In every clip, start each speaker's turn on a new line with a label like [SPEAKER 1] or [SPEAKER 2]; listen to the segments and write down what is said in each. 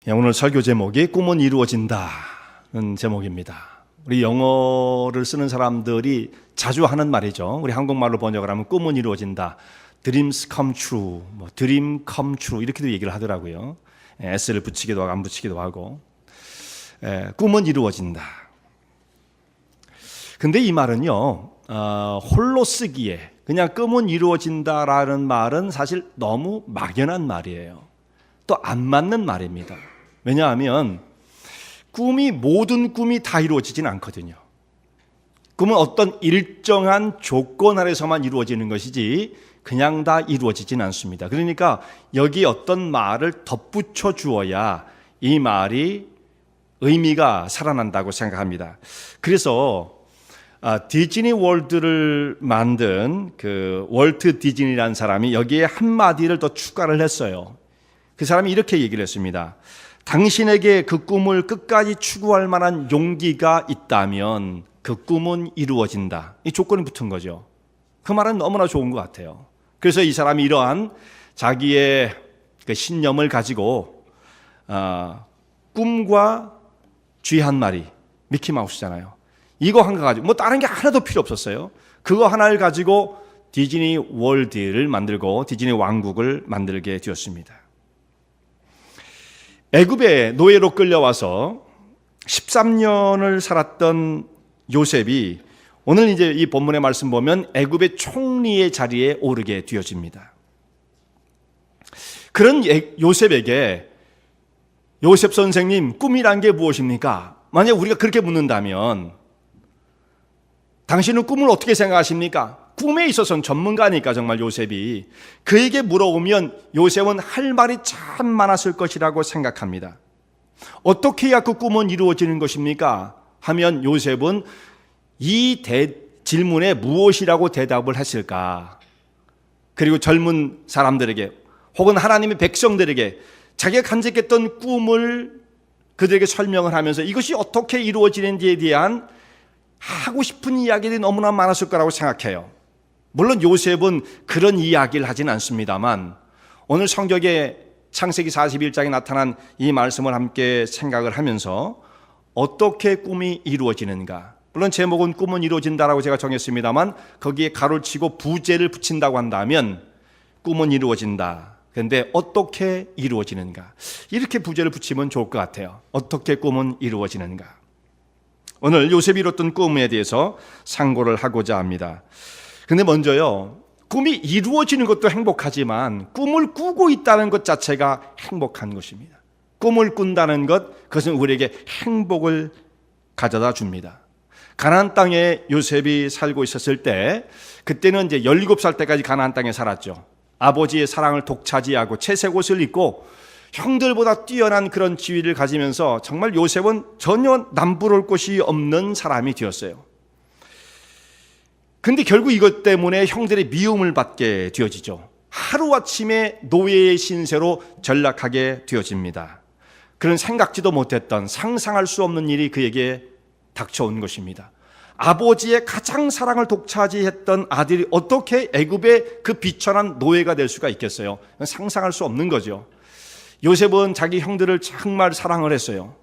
[SPEAKER 1] 오늘 설교 제목이 꿈은 이루어진다는 제목입니다. 우리 영어를 쓰는 사람들이 자주 하는 말이죠. 우리 한국말로 번역을 하면 꿈은 이루어진다. Dreams come true, dream come true 이렇게도 얘기를 하더라고요. S를 붙이기도 하고 안 붙이기도 하고. 꿈은 이루어진다. 근데 이 말은요, 홀로 쓰기에 그냥 꿈은 이루어진다라는 말은 사실 너무 막연한 말이에요. 또 안 맞는 말입니다. 왜냐하면 모든 꿈이 다 이루어지진 않거든요. 꿈은 어떤 일정한 조건 아래서만 이루어지는 것이지 그냥 다 이루어지진 않습니다. 그러니까 여기 어떤 말을 덧붙여 주어야 이 말이 의미가 살아난다고 생각합니다. 그래서 디즈니 월드를 만든 그 월트 디즈니라는 사람이 여기에 한마디를 더 추가를 했어요. 그 사람이 이렇게 얘기를 했습니다. 당신에게 그 꿈을 끝까지 추구할 만한 용기가 있다면 그 꿈은 이루어진다. 이 조건이 붙은 거죠. 그 말은 너무나 좋은 것 같아요. 그래서 이 사람이 이러한 자기의 그 신념을 가지고 꿈과 쥐 한 마리, 미키마우스잖아요. 이거 한 거 가지고 다른 게 하나도 필요 없었어요. 그거 하나를 가지고 디즈니 월드를 만들고 디즈니 왕국을 만들게 되었습니다. 애굽에 노예로 끌려와서 13년을 살았던 요셉이 오늘 이제 이 본문의 말씀 보면 애굽의 총리의 자리에 오르게 되어집니다. 그런 요셉에게 요셉 선생님, 꿈이란 게 무엇입니까? 만약 우리가 그렇게 묻는다면 당신은 꿈을 어떻게 생각하십니까? 꿈에 있어서는 전문가니까 정말 요셉이 그에게 물어보면 요셉은 할 말이 참 많았을 것이라고 생각합니다. 어떻게 해야 그 꿈은 이루어지는 것입니까? 하면 요셉은 이 질문에 무엇이라고 대답을 했을까? 그리고 젊은 사람들에게 혹은 하나님의 백성들에게 자기가 간직했던 꿈을 그들에게 설명을 하면서 이것이 어떻게 이루어지는지에 대한 하고 싶은 이야기들이 너무나 많았을 거라고 생각해요. 물론 요셉은 그런 이야기를 하진 않습니다만 오늘 성경의 창세기 41장에 나타난 이 말씀을 함께 생각을 하면서 어떻게 꿈이 이루어지는가. 물론 제목은 꿈은 이루어진다라고 제가 정했습니다만 거기에 가로를 치고 부제를 붙인다고 한다면 꿈은 이루어진다. 그런데 어떻게 이루어지는가. 이렇게 부제를 붙이면 좋을 것 같아요. 어떻게 꿈은 이루어지는가. 오늘 요셉이 이뤘던 꿈에 대해서 상고를 하고자 합니다. 근데 먼저요, 꿈이 이루어지는 것도 행복하지만 꿈을 꾸고 있다는 것 자체가 행복한 것입니다. 꿈을 꾼다는 것, 그것은 우리에게 행복을 가져다 줍니다. 가나안 땅에 요셉이 살고 있었을 때, 그때는 이제 17살 때까지 가나안 땅에 살았죠. 아버지의 사랑을 독차지하고 채색 옷을 입고 형들보다 뛰어난 그런 지위를 가지면서 정말 요셉은 전혀 남부러울 곳이 없는 사람이 되었어요. 근데 결국 이것 때문에 형들의 미움을 받게 되어지죠. 하루아침에 노예의 신세로 전락하게 되어집니다. 그런 생각지도 못했던 상상할 수 없는 일이 그에게 닥쳐온 것입니다. 아버지의 가장 사랑을 독차지했던 아들이 어떻게 애굽의 그 비천한 노예가 될 수가 있겠어요? 상상할 수 없는 거죠. 요셉은 자기 형들을 정말 사랑을 했어요.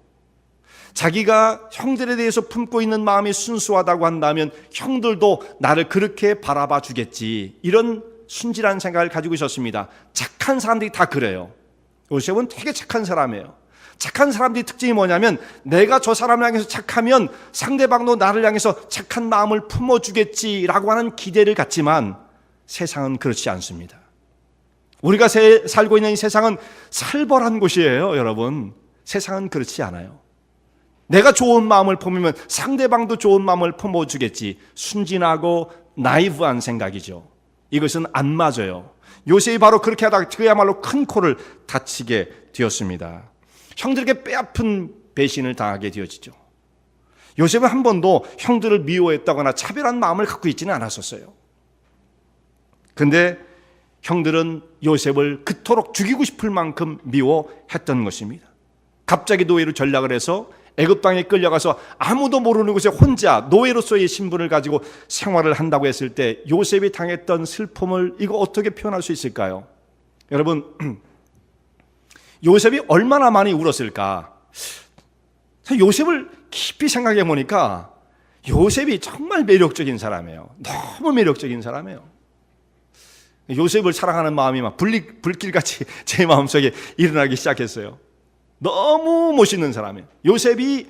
[SPEAKER 1] 자기가 형들에 대해서 품고 있는 마음이 순수하다고 한다면 형들도 나를 그렇게 바라봐 주겠지. 이런 순진한 생각을 가지고 있었습니다. 착한 사람들이 다 그래요. 요셉은 되게 착한 사람이에요. 착한 사람들의 특징이 뭐냐면 내가 저 사람을 향해서 착하면 상대방도 나를 향해서 착한 마음을 품어주겠지라고 하는 기대를 갖지만 세상은 그렇지 않습니다. 우리가 살고 있는 이 세상은 살벌한 곳이에요, 여러분. 세상은 그렇지 않아요. 내가 좋은 마음을 품으면 상대방도 좋은 마음을 품어주겠지. 순진하고 나이브한 생각이죠. 이것은 안 맞아요. 요셉이 바로 그렇게 하다가 그야말로 큰 코를 다치게 되었습니다. 형들에게 뼈아픈 배신을 당하게 되어지죠. 요셉은 한 번도 형들을 미워했다거나 차별한 마음을 갖고 있지는 않았었어요. 그런데 형들은 요셉을 그토록 죽이고 싶을 만큼 미워했던 것입니다. 갑자기 노예로 전락을 해서 애굽 땅에 끌려가서 아무도 모르는 곳에 혼자 노예로서의 신분을 가지고 생활을 한다고 했을 때 요셉이 당했던 슬픔을 이거 어떻게 표현할 수 있을까요? 여러분, 요셉이 얼마나 많이 울었을까? 요셉을 깊이 생각해 보니까 요셉이 정말 매력적인 사람이에요. 너무 매력적인 사람이에요. 요셉을 사랑하는 마음이 막 불길같이 제 마음속에 일어나기 시작했어요. 너무 멋있는 사람이에요. 요셉이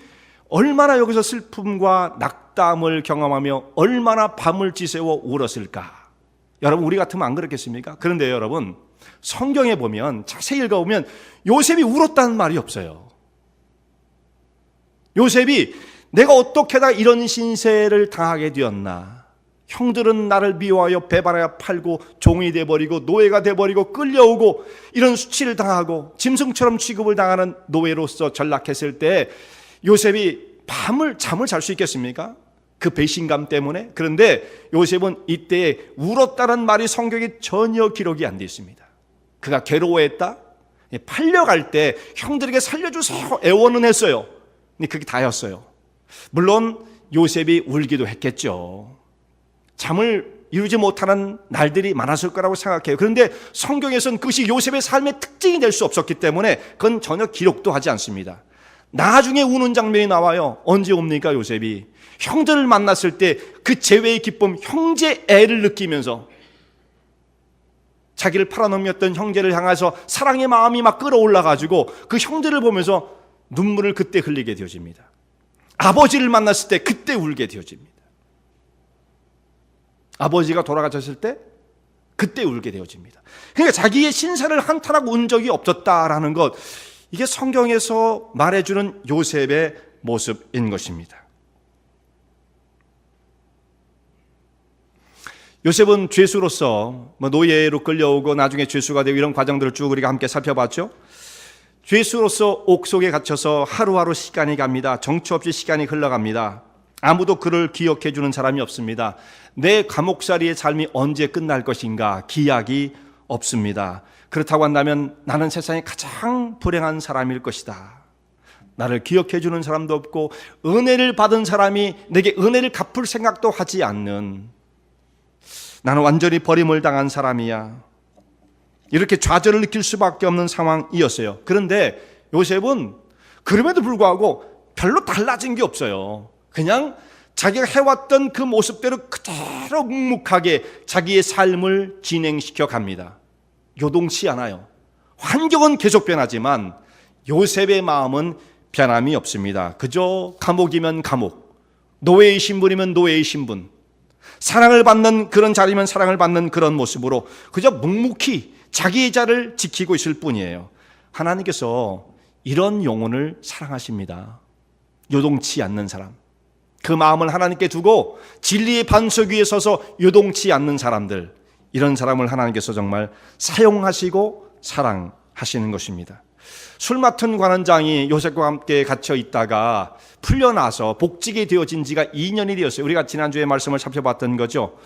[SPEAKER 1] 얼마나 여기서 슬픔과 낙담을 경험하며 얼마나 밤을 지새워 울었을까? 여러분, 우리 같으면 안 그렇겠습니까? 그런데 여러분, 성경에 보면 자세히 읽어보면 요셉이 울었다는 말이 없어요. 요셉이 내가 어떻게다 이런 신세를 당하게 되었나? 형들은 나를 미워하여 배반하여 팔고 종이 돼버리고 노예가 돼버리고 끌려오고 이런 수치를 당하고 짐승처럼 취급을 당하는 노예로서 전락했을 때 요셉이 잠을 잘 수 있겠습니까? 그 배신감 때문에. 그런데 요셉은 이때 울었다는 말이 성경에 전혀 기록이 안 되어 있습니다. 그가 괴로워했다? 팔려갈 때 형들에게 살려주세요 애원은 했어요. 근데 그게 다였어요. 물론 요셉이 울기도 했겠죠. 잠을 이루지 못하는 날들이 많았을 거라고 생각해요. 그런데 성경에서는 그것이 요셉의 삶의 특징이 될 수 없었기 때문에 그건 전혀 기록도 하지 않습니다. 나중에 우는 장면이 나와요. 언제 옵니까? 요셉이 형들을 만났을 때 그 재회의 기쁨, 형제 애를 느끼면서 자기를 팔아넘겼던 형제를 향해서 사랑의 마음이 막 끌어올라가지고 그 형들을 보면서 눈물을 그때 흘리게 되어집니다. 아버지를 만났을 때 그때 울게 되어집니다. 아버지가 돌아가셨을 때 그때 울게 되어집니다. 그러니까 자기의 신세를 한탄하고 운 적이 없었다라는 것, 이게 성경에서 말해주는 요셉의 모습인 것입니다. 요셉은 죄수로서 노예로 끌려오고 나중에 죄수가 되고 이런 과정들을 쭉 우리가 함께 살펴봤죠. 죄수로서 옥속에 갇혀서 하루하루 시간이 갑니다. 정처 없이 시간이 흘러갑니다. 아무도 그를 기억해 주는 사람이 없습니다. 내 감옥살이의 삶이 언제 끝날 것인가 기약이 없습니다. 그렇다고 한다면 나는 세상에 가장 불행한 사람일 것이다. 나를 기억해 주는 사람도 없고 은혜를 받은 사람이 내게 은혜를 갚을 생각도 하지 않는, 나는 완전히 버림을 당한 사람이야. 이렇게 좌절을 느낄 수밖에 없는 상황이었어요. 그런데 요셉은 그럼에도 불구하고 별로 달라진 게 없어요. 그냥 자기가 해왔던 그 모습대로 그대로 묵묵하게 자기의 삶을 진행시켜 갑니다. 요동치 않아요. 환경은 계속 변하지만 요셉의 마음은 변함이 없습니다. 그저 감옥이면 감옥, 노예의 신분이면 노예의 신분, 사랑을 받는 그런 자리면 사랑을 받는 그런 모습으로 그저 묵묵히 자기의 자를 지키고 있을 뿐이에요. 하나님께서 이런 영혼을 사랑하십니다. 요동치 않는 사람, 그 마음을 하나님께 두고 진리의 반석 위에 서서 요동치 않는 사람들, 이런 사람을 하나님께서 정말 사용하시고 사랑하시는 것입니다. 술 맡은 관원장이 요셉과 함께 갇혀 있다가 풀려나서 복직이 되어진 지가 2년이 되었어요. 우리가 지난주에 말씀을 살펴봤던 거죠.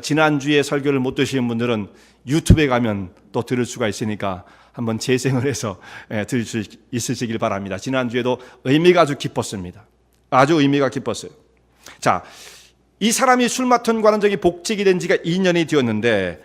[SPEAKER 1] 지난주에 설교를 못 들으시는 분들은 유튜브에 가면 또 들을 수가 있으니까 한번 재생을 해서 들을 수 있으시길 바랍니다. 지난주에도 의미가 아주 깊었습니다. 아주 의미가 깊었어요. 자, 이 사람이 술 맡은 관원장이 복직이 된 지가 2년이 되었는데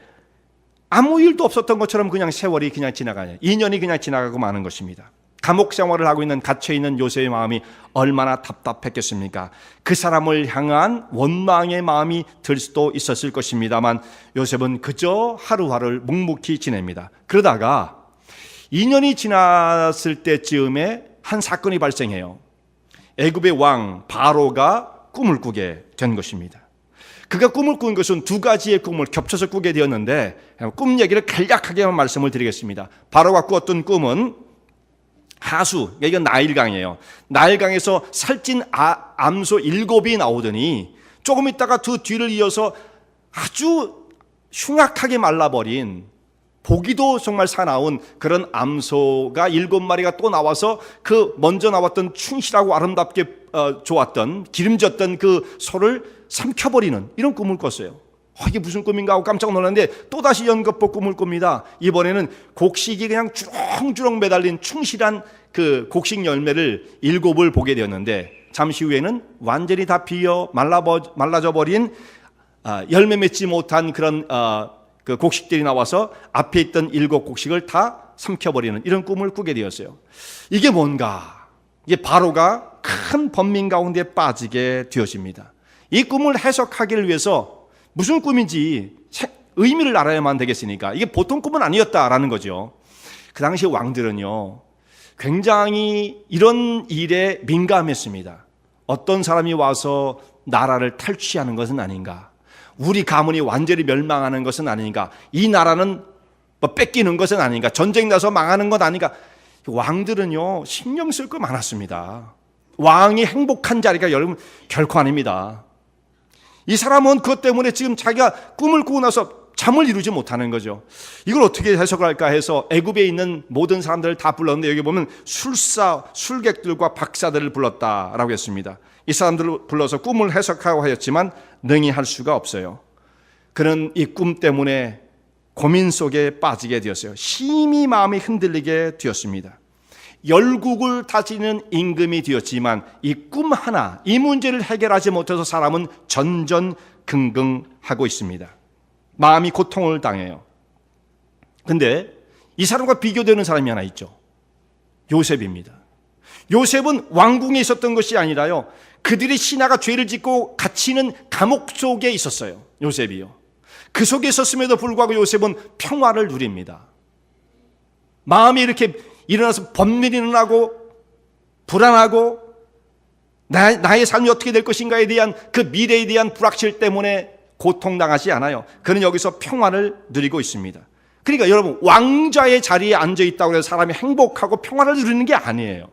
[SPEAKER 1] 아무 일도 없었던 것처럼 그냥 세월이 그냥 지나가요. 2년이 그냥 지나가고 마는 것입니다. 감옥 생활을 하고 있는, 갇혀있는 요셉의 마음이 얼마나 답답했겠습니까? 그 사람을 향한 원망의 마음이 들 수도 있었을 것입니다만 요셉은 그저 하루하루를 묵묵히 지냅니다. 그러다가 2년이 지났을 때쯤에 한 사건이 발생해요. 애굽의 왕 바로가 꿈을 꾸게 된 것입니다. 그가 꿈을 꾼 것은 두 가지의 꿈을 겹쳐서 꾸게 되었는데 꿈 얘기를 간략하게만 말씀을 드리겠습니다. 바로가 꾸었던 꿈은 하수, 이건 나일강이에요. 나일강에서 살찐 암소 7이 나오더니 조금 있다가 그 뒤를 이어서 아주 흉악하게 말라버린, 보기도 정말 사나운 그런 암소가 7마리가 또 나와서 그 먼저 나왔던 충실하고 아름답게 좋았던, 기름졌던 그 소를 삼켜버리는 이런 꿈을 꿨어요. 이게 무슨 꿈인가 하고 깜짝 놀랐는데 또다시 연거푸 꿈을 꿉니다. 이번에는 곡식이 그냥 주렁주렁 매달린 충실한 그 곡식 열매를 7을 보게 되었는데 잠시 후에는 완전히 다 비어 말라져 버린 열매 맺지 못한 그런 그 곡식들이 나와서 앞에 있던 7 곡식을 다 삼켜버리는 이런 꿈을 꾸게 되었어요. 이게 뭔가? 이게 바로가 큰 번민 가운데 빠지게 되어집니다. 이 꿈을 해석하기를 위해서 무슨 꿈인지 의미를 알아야만 되겠으니까 이게 보통 꿈은 아니었다라는 거죠. 그 당시 왕들은요, 굉장히 이런 일에 민감했습니다. 어떤 사람이 와서 나라를 탈취하는 것은 아닌가, 우리 가문이 완전히 멸망하는 것은 아닌가, 이 나라는 뭐 뺏기는 것은 아닌가, 전쟁 나서 망하는 것 아닌가. 왕들은요, 신경 쓸 거 많았습니다. 왕이 행복한 자리가 여러분 결코 아닙니다. 이 사람은 그것 때문에 지금 자기가 꿈을 꾸고 나서 잠을 이루지 못하는 거죠. 이걸 어떻게 해석을 할까 해서 애굽에 있는 모든 사람들을 다 불렀는데, 여기 보면 술객들과 박사들을 불렀다라고 했습니다. 이 사람들을 불러서 꿈을 해석하고 하였지만 능히 할 수가 없어요. 그는 이 꿈 때문에 고민 속에 빠지게 되었어요. 심히 마음이 흔들리게 되었습니다. 열국을 다스리는 임금이 되었지만 이 꿈 하나, 이 문제를 해결하지 못해서 사람은 전전긍긍하고 있습니다. 마음이 고통을 당해요. 근데 이 사람과 비교되는 사람이 하나 있죠. 요셉입니다. 요셉은 왕궁에 있었던 것이 아니라요, 그들의 신하가 죄를 짓고 갇히는 감옥 속에 있었어요. 요셉이요. 그 속에 있었음에도 불구하고 요셉은 평화를 누립니다. 마음이 이렇게 일어나서 번민이 일어나고 불안하고 나의 삶이 어떻게 될 것인가에 대한 그 미래에 대한 불확실 때문에 고통당하지 않아요. 그는 여기서 평화를 누리고 있습니다. 그러니까 여러분, 왕자의 자리에 앉아있다고 해서 사람이 행복하고 평화를 누리는 게 아니에요.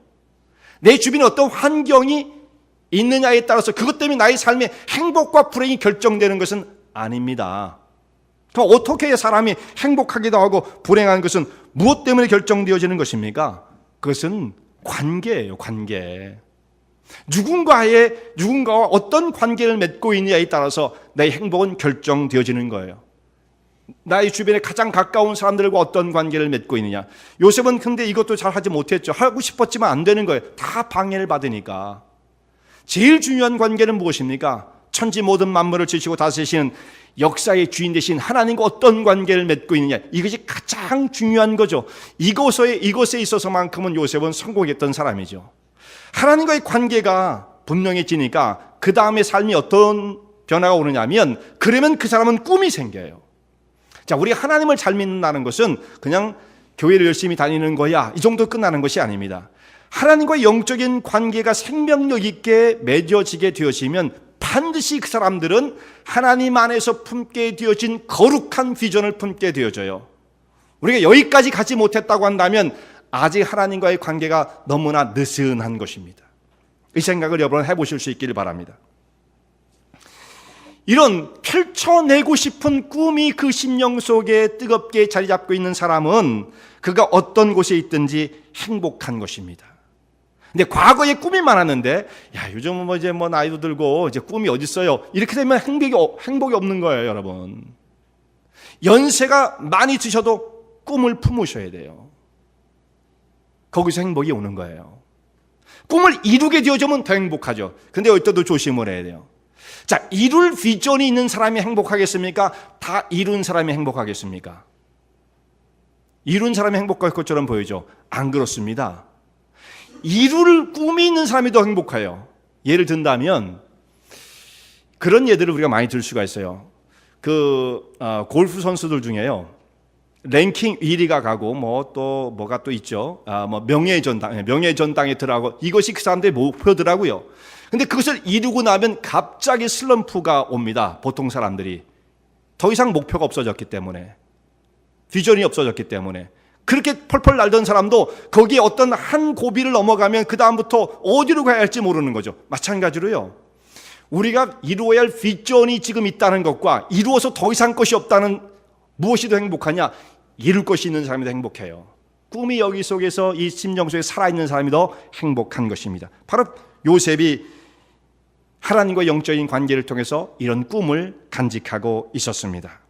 [SPEAKER 1] 내 주변에 어떤 환경이 있느냐에 따라서 그것 때문에 나의 삶의 행복과 불행이 결정되는 것은 아닙니다. 그럼 어떻게 사람이 행복하기도 하고 불행한 것은 무엇 때문에 결정되어지는 것입니까? 그것은 관계예요, 관계. 누군가와 어떤 관계를 맺고 있느냐에 따라서 내 행복은 결정되어지는 거예요. 나의 주변에 가장 가까운 사람들과 어떤 관계를 맺고 있느냐. 요셉은 근데 이것도 잘 하지 못했죠. 하고 싶었지만 안 되는 거예요. 다 방해를 받으니까. 제일 중요한 관계는 무엇입니까? 천지 모든 만물을 지으시고 다스리시는 역사의 주인 되신 하나님과 어떤 관계를 맺고 있느냐. 이것이 가장 중요한 거죠. 이것에 있어서만큼은 요셉은 성공했던 사람이죠. 하나님과의 관계가 분명해지니까 그 다음에 삶이 어떤 변화가 오느냐면, 그러면 그 사람은 꿈이 생겨요. 자, 우리 하나님을 잘 믿는다는 것은 그냥 교회를 열심히 다니는 거야, 이 정도 끝나는 것이 아닙니다. 하나님과의 영적인 관계가 생명력 있게 맺어지게 되어지면 반드시 그 사람들은 하나님 안에서 품게 되어진 거룩한 비전을 품게 되어져요. 우리가 여기까지 가지 못했다고 한다면 아직 하나님과의 관계가 너무나 느슨한 것입니다. 이 생각을 여러분 해보실 수 있기를 바랍니다. 이런 펼쳐내고 싶은 꿈이 그 심령 속에 뜨겁게 자리 잡고 있는 사람은 그가 어떤 곳에 있든지 행복한 것입니다. 근데 과거에 꿈이 많았는데, 야, 요즘은 이제 나이도 들고 이제 꿈이 어디 있어요? 이렇게 되면 행복이 없는 거예요, 여러분. 연세가 많이 드셔도 꿈을 품으셔야 돼요. 거기서 행복이 오는 거예요. 꿈을 이루게 되어지면 더 행복하죠. 근데 이때도 조심을 해야 돼요. 자, 이룰 비전이 있는 사람이 행복하겠습니까? 다 이룬 사람이 행복하겠습니까? 이룬 사람이 행복할 것처럼 보이죠? 안 그렇습니다. 이룰 꿈이 있는 사람이 더 행복해요. 예를 든다면 그런 예들을 우리가 많이 들 수가 있어요. 골프 선수들 중에요, 랭킹 1위가 가고 또 뭐가 또 있죠. 명예전당에 들어가고, 이것이 그 사람들의 목표더라고요. 근데 그것을 이루고 나면 갑자기 슬럼프가 옵니다. 보통 사람들이 더 이상 목표가 없어졌기 때문에, 비전이 없어졌기 때문에. 그렇게 펄펄 날던 사람도 거기에 어떤 한 고비를 넘어가면 그 다음부터 어디로 가야 할지 모르는 거죠. 마찬가지로요, 우리가 이루어야 할 비전이 지금 있다는 것과 이루어서 더 이상 것이 없다는, 무엇이 더 행복하냐? 이룰 것이 있는 사람이 더 행복해요. 꿈이 여기 속에서 이 심령 속에 살아있는 사람이 더 행복한 것입니다. 바로 요셉이 하나님과 영적인 관계를 통해서 이런 꿈을 간직하고 있었습니다.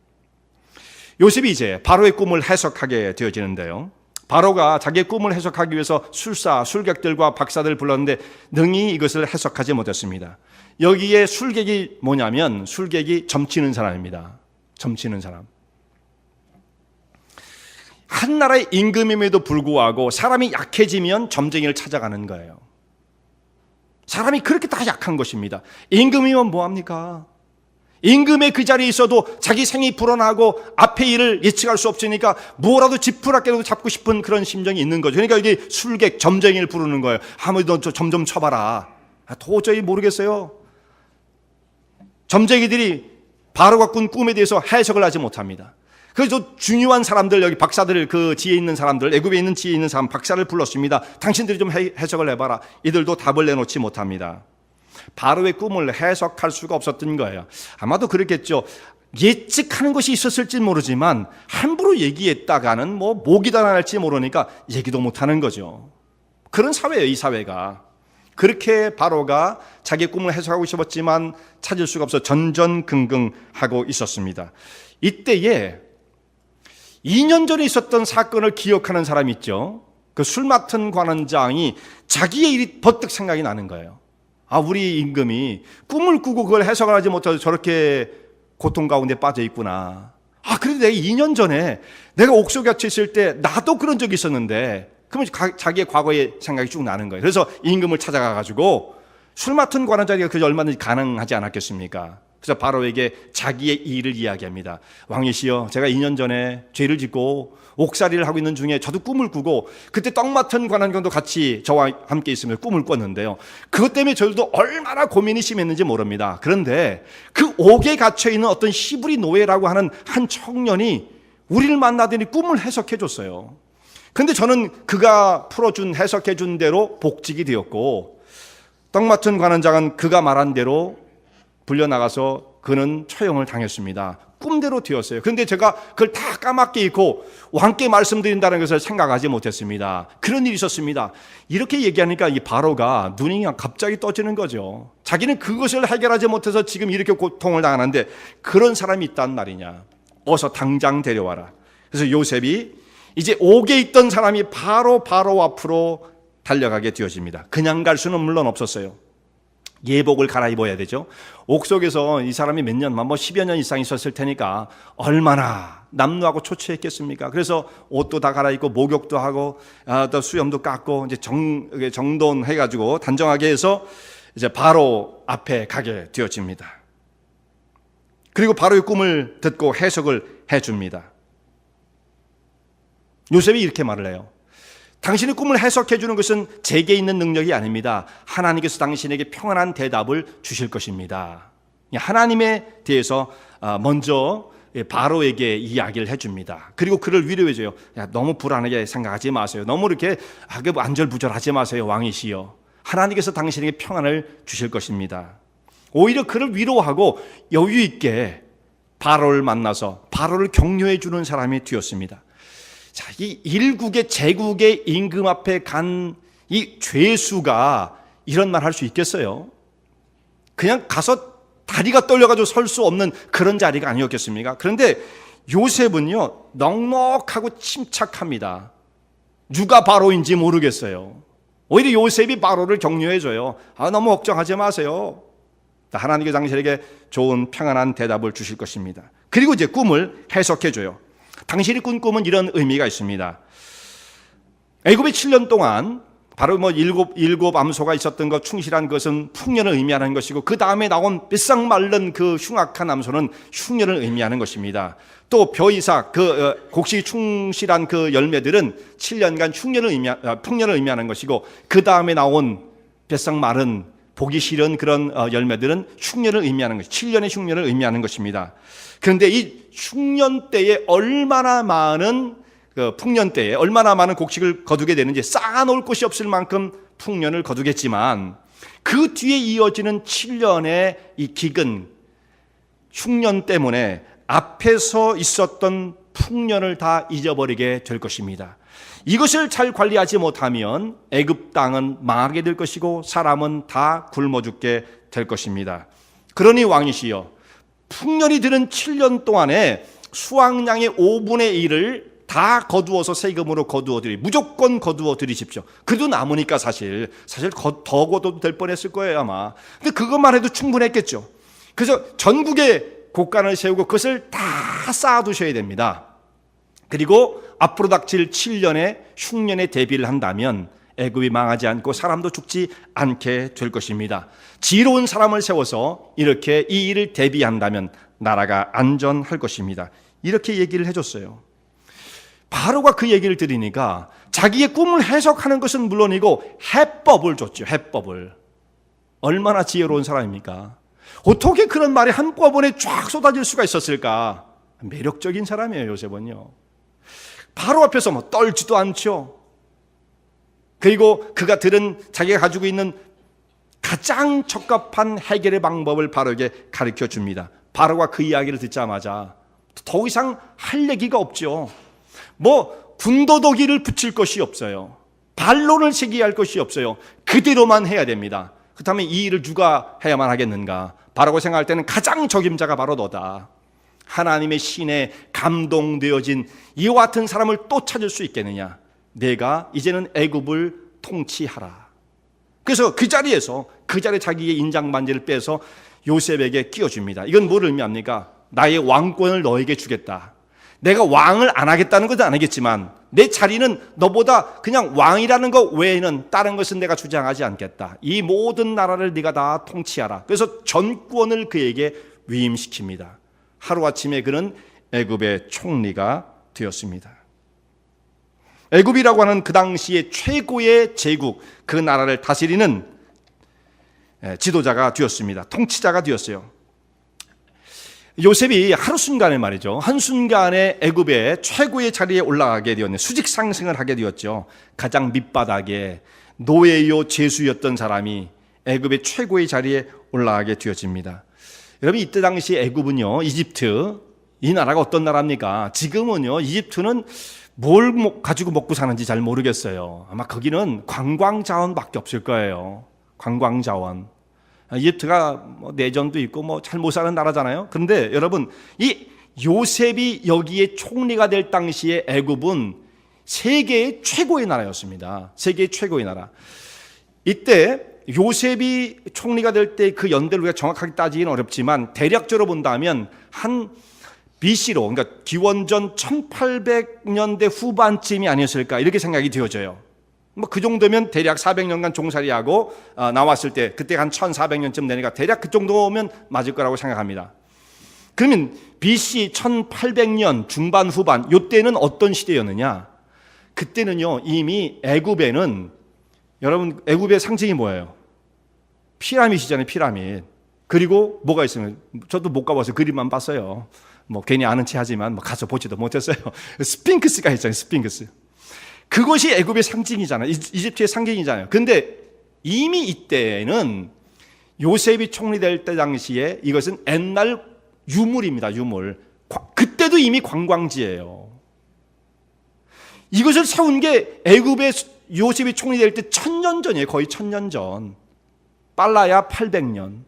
[SPEAKER 1] 요셉이 이제 바로의 꿈을 해석하게 되어지는데요, 바로가 자기의 꿈을 해석하기 위해서 술객들과 박사들을 불렀는데 능히 이것을 해석하지 못했습니다. 여기에 술객이 뭐냐면, 술객이 점치는 사람입니다. 점치는 사람. 한 나라의 임금임에도 불구하고 사람이 약해지면 점쟁이를 찾아가는 거예요. 사람이 그렇게 다 약한 것입니다. 임금이면 뭐합니까? 임금의 그 자리에 있어도 자기 생이 불어나고 앞의 일을 예측할 수 없으니까 뭐라도 지푸라기라도 잡고 싶은 그런 심정이 있는 거죠. 그러니까 이게 술객, 점쟁이를 부르는 거예요. 아무도 점점 쳐봐라. 도저히 모르겠어요. 점쟁이들이 바로가 꾼 꿈에 대해서 해석을 하지 못합니다. 그래서 중요한 사람들, 여기 박사들, 그 지혜 있는 사람들, 애굽에 있는 지혜 있는 사람 박사를 불렀습니다. 당신들이 좀 해석을 해봐라. 이들도 답을 내놓지 못합니다. 바로의 꿈을 해석할 수가 없었던 거예요. 아마도 그렇겠죠. 예측하는 것이 있었을지 모르지만 함부로 얘기했다가는 뭐 목이 달아날지 모르니까 얘기도 못하는 거죠. 그런 사회예요, 이 사회가. 그렇게 바로가 자기의 꿈을 해석하고 싶었지만 찾을 수가 없어 전전긍긍하고 있었습니다. 이때에 2년 전에 있었던 사건을 기억하는 사람이 있죠. 그 술 맡은 관원장이 자기의 일이 버뜩 생각이 나는 거예요. 우리 임금이 꿈을 꾸고 그걸 해석을 하지 못해서 저렇게 고통 가운데 빠져 있구나. 그런데 내가 2년 전에 내가 옥소곁에 있을 때 나도 그런 적이 있었는데, 그러면 자기의 과거의 생각이 쭉 나는 거예요. 그래서 임금을 찾아가가지고 술 맡은 관원장이가 그저 얼마든지 가능하지 않았겠습니까? 그래서 바로에게 자기의 일을 이야기합니다. 왕이시여, 제가 2년 전에 죄를 짓고 옥살이를 하고 있는 중에 저도 꿈을 꾸고 그때 떡 맡은 관원장도 같이 저와 함께 있으면서 꿈을 꿨는데요. 그것 때문에 저도 얼마나 고민이 심했는지 모릅니다. 그런데 그 옥에 갇혀 있는 어떤 히브리 노예라고 하는 한 청년이 우리를 만나더니 꿈을 해석해 줬어요. 그런데 저는 그가 풀어준, 해석해 준 대로 복직이 되었고, 떡 맡은 관원장은 그가 말한 대로 불려나가서 그는 처형을 당했습니다. 꿈대로 되었어요. 그런데 제가 그걸 다 까맣게 잊고 왕께 말씀드린다는 것을 생각하지 못했습니다. 그런 일이 있었습니다. 이렇게 얘기하니까 이 바로가 눈이 갑자기 떠지는 거죠. 자기는 그것을 해결하지 못해서 지금 이렇게 고통을 당하는데 그런 사람이 있단 말이냐. 어서 당장 데려와라. 그래서 요셉이 이제 옥에 있던 사람이 바로 앞으로 달려가게 되어집니다. 그냥 갈 수는 물론 없었어요. 예복을 갈아입어야 되죠. 옥속에서 이 사람이 몇 년, 10여 년 이상 있었을 테니까 얼마나 남루하고 초췌했겠습니까? 그래서 옷도 다 갈아입고 목욕도 하고 또 수염도 깎고 이제 정돈해가지고 단정하게 해서 이제 바로 앞에 가게 되어집니다. 그리고 바로의 꿈을 듣고 해석을 해줍니다. 요셉이 이렇게 말을 해요. 당신의 꿈을 해석해 주는 것은 제게 있는 능력이 아닙니다. 하나님께서 당신에게 평안한 대답을 주실 것입니다. 하나님에 대해서 먼저 바로에게 이야기를 해줍니다. 그리고 그를 위로해줘요. 너무 불안하게 생각하지 마세요. 너무 이렇게 안절부절하지 마세요. 왕이시여, 하나님께서 당신에게 평안을 주실 것입니다. 오히려 그를 위로하고 여유 있게 바로를 만나서 바로를 격려해 주는 사람이 되었습니다. 자, 이 일국의 제국의 임금 앞에 간 이 죄수가 이런 말 할 수 있겠어요? 그냥 가서 다리가 떨려가지고 설 수 없는 그런 자리가 아니었겠습니까? 그런데 요셉은요, 넉넉하고 침착합니다. 누가 바로인지 모르겠어요. 오히려 요셉이 바로를 격려해줘요. 너무 걱정하지 마세요. 하나님께서 당신에게 좋은 평안한 대답을 주실 것입니다. 그리고 이제 꿈을 해석해줘요. 당신이 꾼 꿈은 이런 의미가 있습니다. 애굽에 7년 동안 바로 일곱 암소가 있었던 것, 충실한 것은 풍년을 의미하는 것이고, 그 다음에 나온 삐싹 마른 그 흉악한 암소는 흉년을 의미하는 것입니다. 또 벼이삭, 곡식이 충실한 그 열매들은 7년간 풍년을 의미하는 것이고, 그 다음에 나온 삐싹 마른 보기 싫은 그런 열매들은 흉년을 의미하는 것이, 7년의 흉년을 의미하는 것입니다. 그런데 이 흉년 때에 얼마나 많은 풍년 때에 얼마나 많은 곡식을 거두게 되는지, 쌓아놓을 곳이 없을 만큼 풍년을 거두겠지만 그 뒤에 이어지는 7년의 이 기근, 흉년 때문에 앞에서 있었던 풍년을 다 잊어버리게 될 것입니다. 이것을 잘 관리하지 못하면 애굽 땅은 망하게 될 것이고 사람은 다 굶어 죽게 될 것입니다. 그러니 왕이시여, 풍년이 드는 7년 동안에 수확량의 5분의 1을 다 거두어서 세금으로 무조건 거두어 드리십시오. 그래도 남으니까 사실 더 거둬도 될 뻔했을 거예요 아마. 근데 그것만 해도 충분했겠죠. 그래서 전국에 곡간을 세우고 그것을 다 쌓아두셔야 됩니다. 그리고 앞으로 닥칠 7년의 흉년에 대비를 한다면 애굽이 망하지 않고 사람도 죽지 않게 될 것입니다. 지혜로운 사람을 세워서 이렇게 이 일을 대비한다면 나라가 안전할 것입니다. 이렇게 얘기를 해줬어요. 바로가 그 얘기를 들으니까 자기의 꿈을 해석하는 것은 물론이고 해법을 줬죠. 해법을. 얼마나 지혜로운 사람입니까? 어떻게 그런 말이 한꺼번에 쫙 쏟아질 수가 있었을까? 매력적인 사람이에요, 요셉은요. 바로 앞에서 뭐 떨지도 않죠. 그리고 그가 들은 자기가 가지고 있는 가장 적합한 해결의 방법을 바로에게 가르쳐 줍니다. 바로가 그 이야기를 듣자마자 더 이상 할 얘기가 없죠. 뭐 군더더기를 붙일 것이 없어요. 반론을 제기할 것이 없어요. 그대로만 해야 됩니다. 그렇다면 이 일을 누가 해야만 하겠는가? 바라고 생각할 때는 가장 적임자가 바로 너다. 하나님의 신에 감동되어진 이와 같은 사람을 또 찾을 수 있겠느냐? 내가 이제는 애굽을 통치하라. 그래서 그 자리에 자기의 인장 반지를 빼서 요셉에게 끼워줍니다. 이건 뭘 의미합니까? 나의 왕권을 너에게 주겠다. 내가 왕을 안 하겠다는 것은 아니겠지만 내 자리는 너보다 그냥 왕이라는 것 외에는 다른 것은 내가 주장하지 않겠다. 이 모든 나라를 네가 다 통치하라. 그래서 전권을 그에게 위임시킵니다. 하루아침에 그는 애굽의 총리가 되었습니다. 애굽이라고 하는 그 당시의 최고의 제국, 그 나라를 다스리는 지도자가 되었습니다. 통치자가 되었어요. 요셉이 하루순간에 말이죠. 한순간에 애굽의 최고의 자리에 올라가게 되었네. 수직 상승을 하게 되었죠. 가장 밑바닥에 노예요 죄수였던 사람이 애굽의 최고의 자리에 올라가게 되어집니다. 여러분, 이때 당시 애굽은요, 이집트, 이 나라가 어떤 나라입니까? 지금은요, 이집트는 뭘 가지고 먹고 사는지 잘 모르겠어요. 아마 거기는 관광자원밖에 없을 거예요. 관광자원. 이집트가 내전도 있고 잘 못 사는 나라잖아요. 그런데 여러분, 이 요셉이 여기에 총리가 될 당시에 애굽은 세계의 최고의 나라였습니다. 세계의 최고의 나라. 이때 요셉이 총리가 될 때 그 연대를 우리가 정확하게 따지기는 어렵지만 대략적으로 본다면 한 BC로, 그러니까 기원전 1800년대 후반쯤이 아니었을까 이렇게 생각이 되어져요. 그 정도면 대략 400년간 종살이하고 나왔을 때 그때 한 1400년쯤 되니까 대략 그 정도면 맞을 거라고 생각합니다. 그러면 BC 1800년 중반 후반 이때는 어떤 시대였느냐? 그때는요, 이미 애굽에는, 여러분, 애굽의 상징이 뭐예요? 피라밋이잖아요. 피라밋. 그리고 뭐가 있으면, 저도 못 가봐서 그림만 봤어요. 괜히 아는 체 하지만 가서 보지도 못했어요. 스핑크스가 있잖아요. 스핑크스. 그것이 애굽의 상징이잖아요. 이집트의 상징이잖아요. 근데 이미 이때는 요셉이 총리될 때 당시에 이것은 옛날 유물입니다. 유물. 그때도 이미 관광지예요. 이것을 세운 게 애굽의 요셉이 총리될 때 1000년 전이에요. 거의 1000년 전. 빨라야 800년.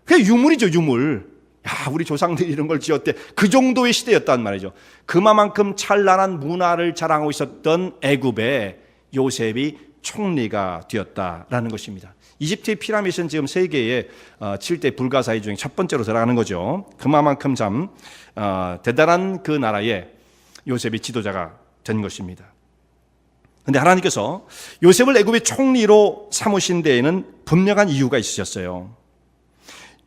[SPEAKER 1] 그게 유물이죠. 유물. 야, 우리 조상들이 이런 걸 지었대. 그 정도의 시대였단 말이죠. 그만큼 찬란한 문화를 자랑하고 있었던 애굽에 요셉이 총리가 되었다라는 것입니다. 이집트의 피라밋은 지금 세계의 7대 불가사의 중에 첫 번째로 들어가는 거죠. 그만큼 참 대단한 그 나라에 요셉이 지도자가 된 것입니다. 그런데 하나님께서 요셉을 애굽의 총리로 삼으신 데에는 분명한 이유가 있으셨어요.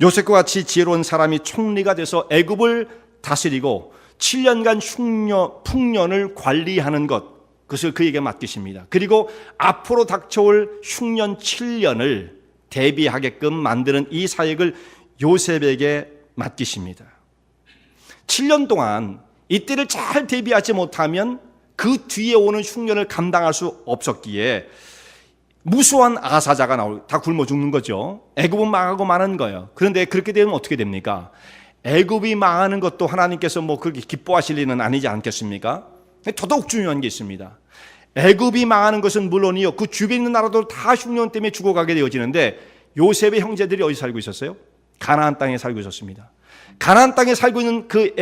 [SPEAKER 1] 요셉과 같이 지혜로운 사람이 총리가 돼서 애굽을 다스리고 7년간 풍년을 관리하는 것, 그것을 그에게 맡기십니다. 그리고 앞으로 닥쳐올 흉년 7년을 대비하게끔 만드는 이 사역을 요셉에게 맡기십니다. 7년 동안 이때를 잘 대비하지 못하면 그 뒤에 오는 흉년을 감당할 수 없었기에 무수한 아사자가 다 굶어 죽는 거죠. 애굽은 망하고 마는 거예요. 그런데 그렇게 되면 어떻게 됩니까? 애굽이 망하는 것도 하나님께서 그렇게 기뻐하실 일은 아니지 않겠습니까? 더더욱 중요한 게 있습니다. 애굽이 망하는 것은 물론이요, 그 주변에 있는 나라도 다 흉년 때문에 죽어가게 되어지는데 요셉의 형제들이 어디 살고 있었어요? 가나안 땅에 살고 있었습니다. 가나안 땅에 살고 있는 그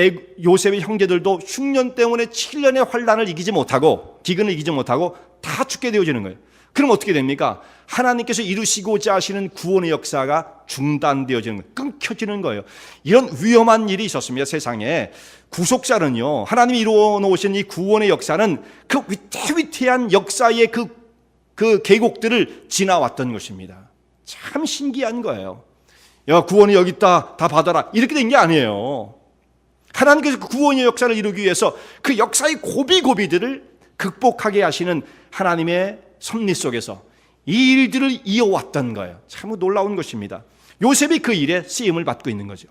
[SPEAKER 1] 요셉의 형제들도 흉년 때문에 7년의 환란을 이기지 못하고, 기근을 이기지 못하고 다 죽게 되어지는 거예요. 그럼 어떻게 됩니까? 하나님께서 이루시고자 하시는 구원의 역사가 중단되어지는 거예요. 끊겨지는 거예요. 이런 위험한 일이 있었습니다. 세상에. 구속사는요, 하나님이 이루어 놓으신 이 구원의 역사는 그 위태위태한 역사의 그 계곡들을 지나왔던 것입니다. 참 신기한 거예요. 야, 구원이 여기 있다, 다 받아라, 이렇게 된 게 아니에요. 하나님께서 그 구원의 역사를 이루기 위해서 그 역사의 고비고비들을 극복하게 하시는 하나님의 섭리 속에서 이 일들을 이어왔던 거예요. 참 놀라운 것입니다. 요셉이 그 일에 쓰임을 받고 있는 거죠.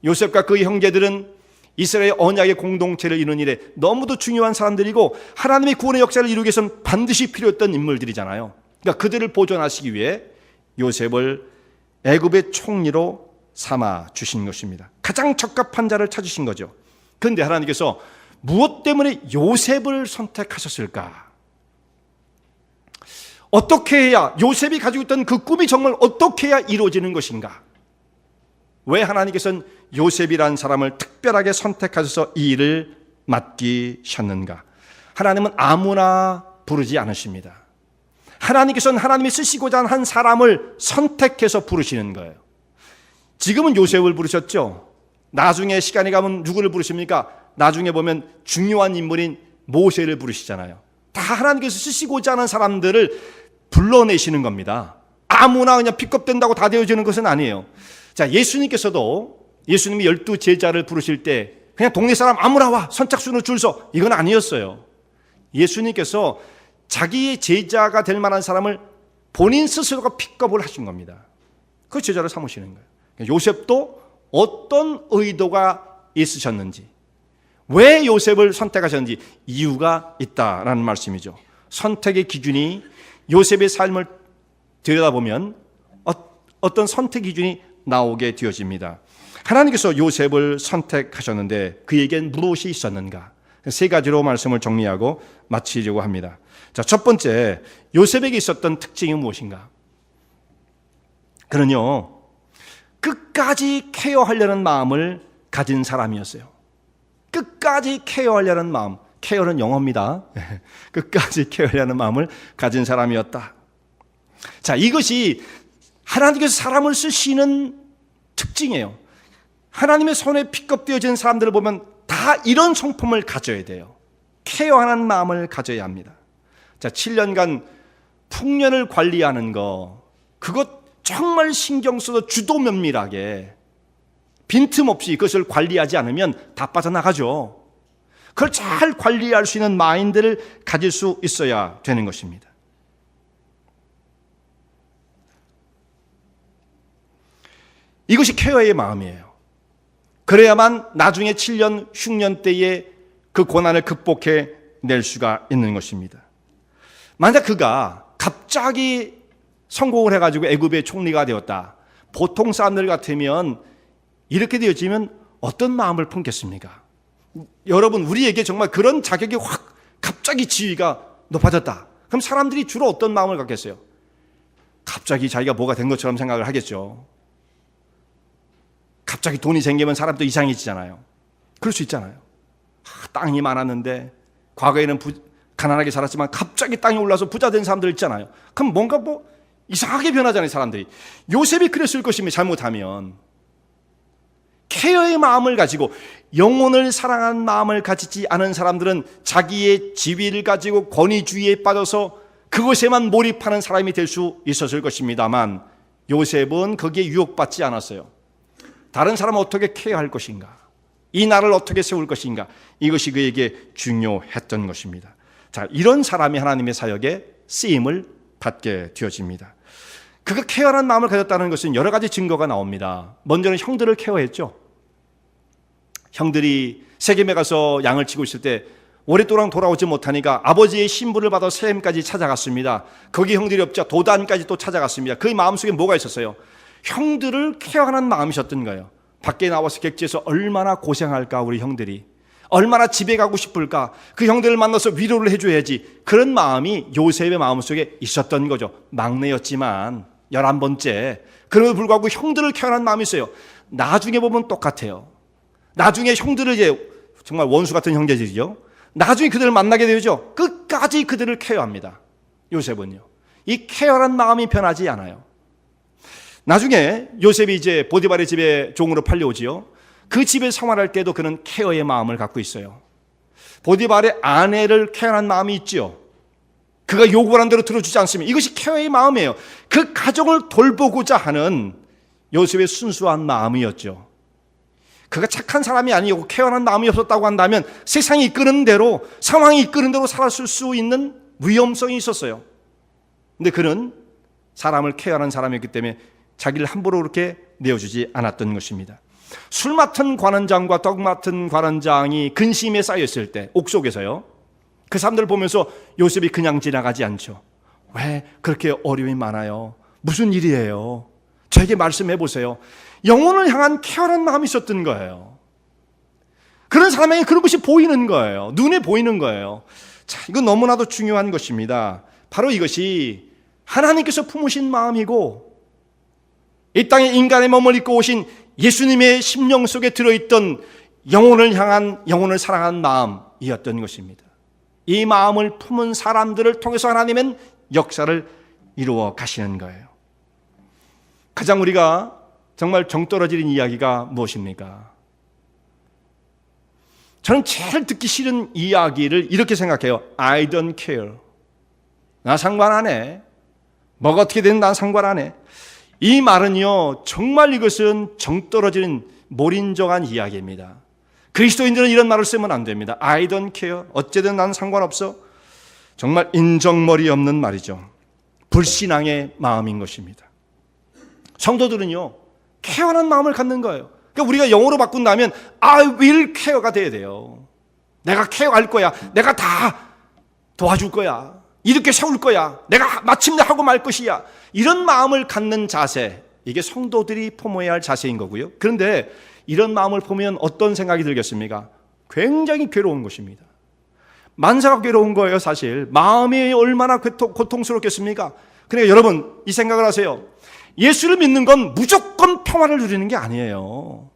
[SPEAKER 1] 요셉과 그의 형제들은 이스라엘 언약의 공동체를 이루는 일에 너무도 중요한 사람들이고 하나님의 구원의 역사를 이루기 위해서는 반드시 필요했던 인물들이잖아요. 그러니까 그들을 보존하시기 위해 요셉을 애굽의 총리로 삼아 주신 것입니다. 가장 적합한 자를 찾으신 거죠. 그런데 하나님께서 무엇 때문에 요셉을 선택하셨을까? 어떻게 해야, 요셉이 가지고 있던 그 꿈이 정말 어떻게 해야 이루어지는 것인가? 왜 하나님께서는 요셉이라는 사람을 특별하게 선택하셔서 이 일을 맡기셨는가? 하나님은 아무나 부르지 않으십니다. 하나님께서는 하나님이 쓰시고자 한 사람을 선택해서 부르시는 거예요. 지금은 요셉을 부르셨죠. 나중에 시간이 가면 누구를 부르십니까? 나중에 보면 중요한 인물인 모세를 부르시잖아요. 다 하나님께서 쓰시고자 하는 사람들을 불러내시는 겁니다. 아무나 그냥 픽업된다고 다 되어지는 것은 아니에요. 자, 예수님께서도 예수님이 12 제자를 부르실 때 그냥 동네 사람 아무나 와, 선착순으로 줄 서, 이건 아니었어요. 예수님께서 자기의 제자가 될 만한 사람을 본인 스스로가 픽업을 하신 겁니다. 그 제자를 삼으시는 거예요. 요셉도 어떤 의도가 있으셨는지, 왜 요셉을 선택하셨는지 이유가 있다라는 말씀이죠. 선택의 기준이, 요셉의 삶을 들여다보면 어떤 선택 기준이 나오게 되어집니다. 하나님께서 요셉을 선택하셨는데 그에겐 무엇이 있었는가? 세 가지로 말씀을 정리하고 마치려고 합니다. 자, 첫 번째, 요셉에게 있었던 특징이 무엇인가? 그는요, 끝까지 케어하려는 마음을 가진 사람이었어요. 끝까지 케어하려는 마음, 케어는 영어입니다. 끝까지 케어하려는 마음을 가진 사람이었다. 자, 이것이 하나님께서 사람을 쓰시는 특징이에요. 하나님의 손에 픽업되어진 사람들을 보면 다 이런 성품을 가져야 돼요. 케어하는 마음을 가져야 합니다. 자, 7년간 풍년을 관리하는 거, 그것 정말 신경 써서 주도 면밀하게 빈틈없이 그것을 관리하지 않으면 다 빠져나가죠. 그걸 잘 관리할 수 있는 마인드를 가질 수 있어야 되는 것입니다. 이것이 케어의 마음이에요. 그래야만 나중에 7년, 6년 때에 그 고난을 극복해 낼 수가 있는 것입니다. 만약 그가 갑자기 성공을 해가지고 애굽의 총리가 되었다. 보통 사람들 같으면 이렇게 되어지면 어떤 마음을 품겠습니까? 여러분, 우리에게 정말 그런 자격이 확 갑자기 지위가 높아졌다. 그럼 사람들이 주로 어떤 마음을 갖겠어요? 갑자기 자기가 뭐가 된 것처럼 생각을 하겠죠. 갑자기 돈이 생기면 사람도 이상해지잖아요. 그럴 수 있잖아요. 땅이 많았는데 과거에는 가난하게 살았지만 갑자기 땅이 올라서 부자 된 사람들 있잖아요. 그럼 뭔가 이상하게 변하잖아요, 사람들이. 요셉이 그랬을 것입니다, 잘못하면. 케어의 마음을 가지고 영혼을 사랑하는 마음을 가지지 않은 사람들은 자기의 지위를 가지고 권위주의에 빠져서 그것에만 몰입하는 사람이 될 수 있었을 것입니다만 요셉은 거기에 유혹받지 않았어요. 다른 사람은 어떻게 케어할 것인가, 이 나라를 어떻게 세울 것인가, 이것이 그에게 중요했던 것입니다. 자, 이런 사람이 하나님의 사역에 쓰임을 받게 되어집니다. 그가 케어하는 마음을 가졌다는 것은 여러 가지 증거가 나옵니다. 먼저는 형들을 케어했죠. 형들이 세겜에 가서 양을 치고 있을 때 오랫동안 돌아오지 못하니까 아버지의 신부를 받아 세겜까지 찾아갔습니다. 거기 형들이 없자 도단까지 또 찾아갔습니다. 그의 마음속에 뭐가 있었어요? 형들을 케어하는 마음이셨던 거예요. 밖에 나와서 객지에서 얼마나 고생할까, 우리 형들이. 얼마나 집에 가고 싶을까, 그 형들을 만나서 위로를 해줘야지. 그런 마음이 요셉의 마음속에 있었던 거죠. 막내였지만 11번째. 그럼에도 불구하고 형들을 케어하는 마음이 있어요. 나중에 보면 똑같아요. 나중에 형들을, 이제 정말 원수 같은 형제들이죠. 나중에 그들을 만나게 되죠. 끝까지 그들을 케어합니다. 요셉은요. 이 쾌활한 마음이 변하지 않아요. 나중에 요셉이 이제 보디발의 집에 종으로 팔려오지요. 그 집에 생활할 때도 그는 쾌어의 마음을 갖고 있어요. 보디발의 아내를 쾌활한 마음이 있지요. 그가 요구하는 대로 들어주지 않으면 이것이 쾌어의 마음이에요. 그 가정을 돌보고자 하는 요셉의 순수한 마음이었죠. 그가 착한 사람이 아니고 쾌활한 마음이 없었다고 한다면 세상이 이끄는 대로, 상황이 이끄는 대로 살았을 수 있는 위험성이 있었어요. 근데 그는 사람을 쾌활한 사람이었기 때문에 자기를 함부로 그렇게 내어주지 않았던 것입니다. 술 맡은 관원장과 떡 맡은 관원장이 근심에 쌓였을 때 옥속에서요, 그 사람들을 보면서 요셉이 그냥 지나가지 않죠. 왜 그렇게 어려움이 많아요? 무슨 일이에요? 저에게 말씀해 보세요. 영혼을 향한 쾌활한 마음이 있었던 거예요. 그런 사람에게 그런 것이 보이는 거예요. 눈에 보이는 거예요. 자, 이건 너무나도 중요한 것입니다. 바로 이것이 하나님께서 품으신 마음이고 이 땅에 인간의 몸을 입고 오신 예수님의 심령 속에 들어있던 영혼을 향한, 영혼을 사랑한 마음이었던 것입니다. 이 마음을 품은 사람들을 통해서 하나님은 역사를 이루어 가시는 거예요. 가장 우리가 정말 정떨어지는 이야기가 무엇입니까? 저는 제일 듣기 싫은 이야기를 이렇게 생각해요. I don't care. 나 상관 안 해. 뭐가 어떻게 되든 난 상관 안 해. 이 말은요, 정말 이것은 정떨어지는 몰인정한 이야기입니다. 그리스도인들은 이런 말을 쓰면 안 됩니다. I don't care. 어쨌든 난 상관없어. 정말 인정머리 없는 말이죠. 불신앙의 마음인 것입니다. 성도들은요, 쾌활한 마음을 갖는 거예요. 그러니까 우리가 영어로 바꾼다면 I will care가 돼야 돼요. 내가 케어할 거야. 내가 다 도와줄 거야. 이렇게 세울 거야. 내가 마침내 하고 말 것이야. 이런 마음을 갖는 자세, 이게 성도들이 품어야 할 자세인 거고요. 그런데 이런 마음을 보면 어떤 생각이 들겠습니까? 굉장히 괴로운 것입니다. 만사가 괴로운 거예요. 사실 마음이 얼마나 고통스럽겠습니까? 그러니까 여러분, 이 생각을 하세요. 예수를 믿는 건 무조건 평화를 누리는 게 아니에요.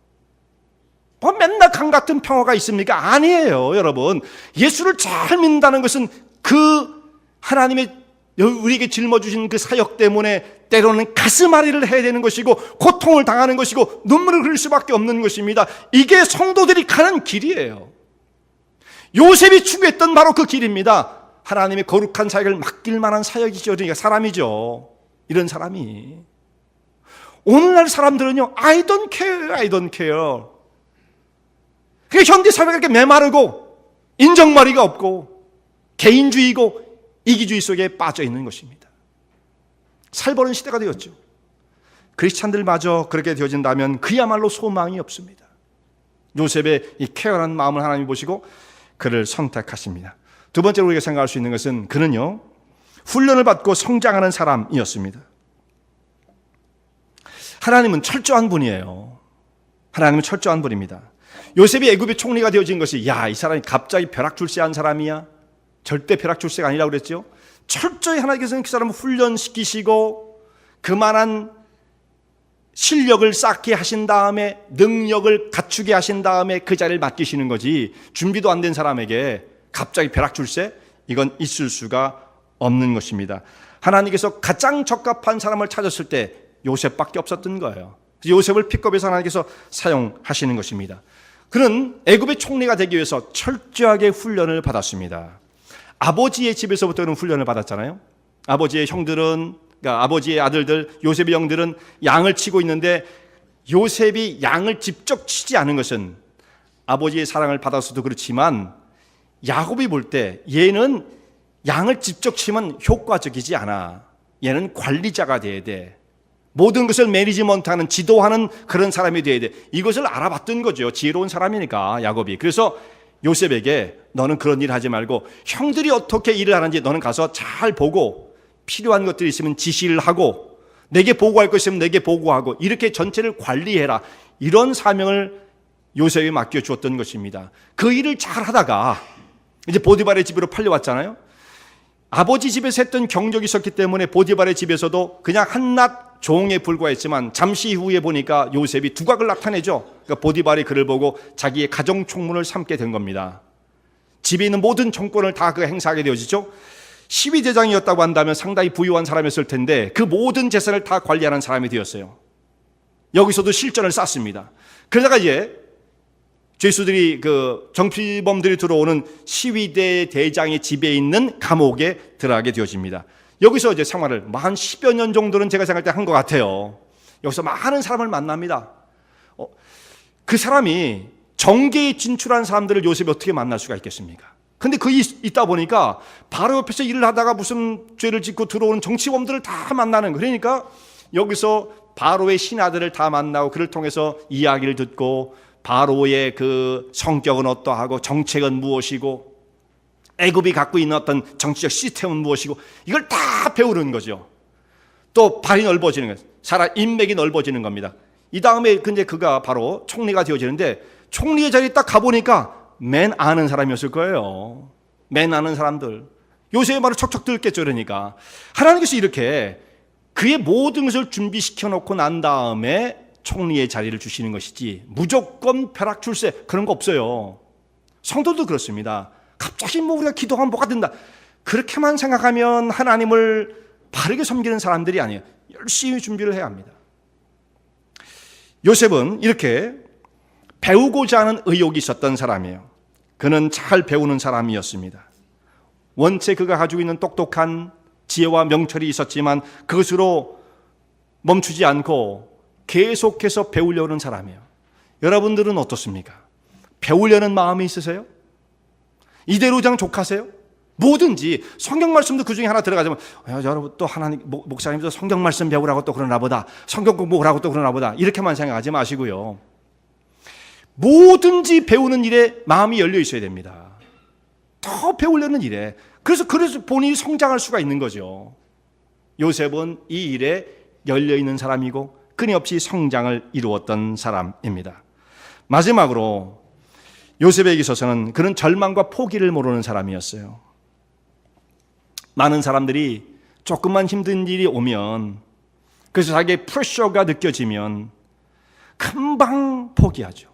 [SPEAKER 1] 뭐 맨날 강 같은 평화가 있습니까? 아니에요. 여러분, 예수를 잘 믿는다는 것은 그 하나님의 우리에게 짊어주신 그 사역 때문에 때로는 가슴앓이를 해야 되는 것이고 고통을 당하는 것이고 눈물을 흘릴 수밖에 없는 것입니다. 이게 성도들이 가는 길이에요. 요셉이 추구했던 바로 그 길입니다. 하나님의 거룩한 사역을 맡길 만한 사역이죠. 그러니까 사람이죠. 이런 사람이. 오늘날 사람들은요, I don't care, I don't care. 그게 현대 사회가 이렇게 메마르고 인정머리가 없고 개인주의고 이기주의 속에 빠져 있는 것입니다. 살벌한 시대가 되었죠. 크리스찬들마저 그렇게 되어진다면 그야말로 소망이 없습니다. 요셉의 이 쾌활한 마음을 하나님이 보시고 그를 선택하십니다. 두 번째로 우리가 생각할 수 있는 것은 그는요, 훈련을 받고 성장하는 사람이었습니다. 하나님은 철저한 분이에요. 하나님은 철저한 분입니다. 요셉이 애굽의 총리가 되어진 것이, 야, 이 사람이 갑자기 벼락출세한 사람이야? 절대 벼락출세가 아니라고 그랬죠. 철저히 하나님께서는 그 사람을 훈련시키시고 그만한 실력을 쌓게 하신 다음에, 능력을 갖추게 하신 다음에 그 자리를 맡기시는 거지, 준비도 안 된 사람에게 갑자기 벼락출세? 이건 있을 수가 없는 것입니다. 하나님께서 가장 적합한 사람을 찾았을 때 요셉밖에 없었던 거예요. 요셉을 픽업해서 하나님께서 사용하시는 것입니다. 그는 애굽의 총리가 되기 위해서 철저하게 훈련을 받았습니다. 아버지의 집에서부터는 훈련을 받았잖아요. 아버지의 형들은, 그러니까 아버지의 아들들, 요셉의 형들은 양을 치고 있는데 요셉이 양을 직접 치지 않은 것은 아버지의 사랑을 받아서도 그렇지만 야곱이 볼 때 얘는 양을 직접 치면 효과적이지 않아. 얘는 관리자가 돼야 돼. 모든 것을 매니지먼트하는, 지도하는 그런 사람이 돼야 돼. 이것을 알아봤던 거죠. 지혜로운 사람이니까 야곱이. 그래서 요셉에게 너는 그런 일 하지 말고 형들이 어떻게 일을 하는지 너는 가서 잘 보고 필요한 것들이 있으면 지시를 하고 내게 보고할 것 있으면 내게 보고하고 이렇게 전체를 관리해라. 이런 사명을 요셉에 맡겨주었던 것입니다. 그 일을 잘 하다가 이제 보디발의 집으로 팔려왔잖아요. 아버지 집에서 했던 경력이 있었기 때문에 보디발의 집에서도 그냥 한낱 종에 불과했지만 잠시 후에 보니까 요셉이 두각을 나타내죠. 그러니까 보디발이 그를 보고 자기의 가정 총무를 삼게 된 겁니다. 집에 있는 모든 정권을 다 그 행사하게 되어지죠. 시위대장이었다고 한다면 상당히 부유한 사람이었을 텐데 그 모든 재산을 다 관리하는 사람이 되었어요. 여기서도 실전을 쌓습니다. 그러다가 이제 죄수들이 정치범들이 들어오는 시위대 대장의 집에 있는 감옥에 들어가게 되어집니다. 여기서 이제 생활을 한 10여 년 정도는 제가 생각할 때 한 것 같아요. 여기서 많은 사람을 만납니다. 그 사람이 정계에 진출한 사람들을 요셉이 어떻게 만날 수가 있겠습니까? 근데 있다 보니까 바로 옆에서 일을 하다가 무슨 죄를 짓고 들어오는 정치범들을 다 만나는 거예요. 그러니까 여기서 바로의 신하들을 다 만나고 그를 통해서 이야기를 듣고 바로의 그 성격은 어떠하고 정책은 무엇이고 애굽이 갖고 있는 어떤 정치적 시스템은 무엇이고 이걸 다 배우는 거죠. 또 발이 넓어지는 거예요. 사람 인맥이 넓어지는 겁니다. 이 다음에 근데 그가 바로 총리가 되어지는데 총리의 자리에 딱 가보니까 맨 아는 사람이었을 거예요. 맨 아는 사람들. 요셉의 말을 척척 들겠죠. 그러니까 하나님께서 이렇게 그의 모든 것을 준비시켜 놓고 난 다음에 총리의 자리를 주시는 것이지 무조건 벼락 출세 그런 거 없어요. 성도도 그렇습니다. 갑자기 우리가 기도하면 뭐가 된다 그렇게만 생각하면 하나님을 바르게 섬기는 사람들이 아니에요. 열심히 준비를 해야 합니다. 요셉은 이렇게 배우고자 하는 의욕이 있었던 사람이에요. 그는 잘 배우는 사람이었습니다. 원체 그가 가지고 있는 똑똑한 지혜와 명철이 있었지만 그것으로 멈추지 않고 계속해서 배우려는 사람이에요. 여러분들은 어떻습니까? 배우려는 마음이 있으세요? 이대로 그냥 족하세요? 뭐든지 성경 말씀도 그 중에 하나 들어가자면 여러분 또 하나님 목사님도 성경 말씀 배우라고 또 그러나 보다 성경 공부하라고 또 그러나 보다 이렇게만 생각하지 마시고요. 뭐든지 배우는 일에 마음이 열려 있어야 됩니다. 더 배우려는 일에 그래서 본인이 성장할 수가 있는 거죠. 요셉은 이 일에 열려 있는 사람이고 끊임없이 성장을 이루었던 사람입니다. 마지막으로 요셉에게 있어서는 그는 절망과 포기를 모르는 사람이었어요. 많은 사람들이 조금만 힘든 일이 오면 그래서 자기의 프레셔가 느껴지면 금방 포기하죠.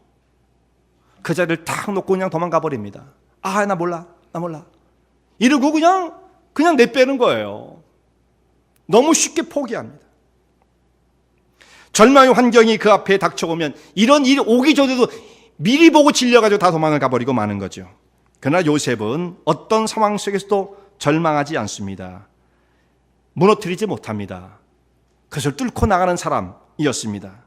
[SPEAKER 1] 그 자리를 탁 놓고 그냥 도망가 버립니다. 나 몰라 이러고 그냥 내빼는 거예요. 너무 쉽게 포기합니다. 절망의 환경이 그 앞에 닥쳐오면 이런 일이 오기 전에도 미리 보고 질려가지고 다 도망을 가버리고 마는 거죠. 그러나 요셉은 어떤 상황 속에서도 절망하지 않습니다. 무너뜨리지 못합니다. 그것을 뚫고 나가는 사람이었습니다.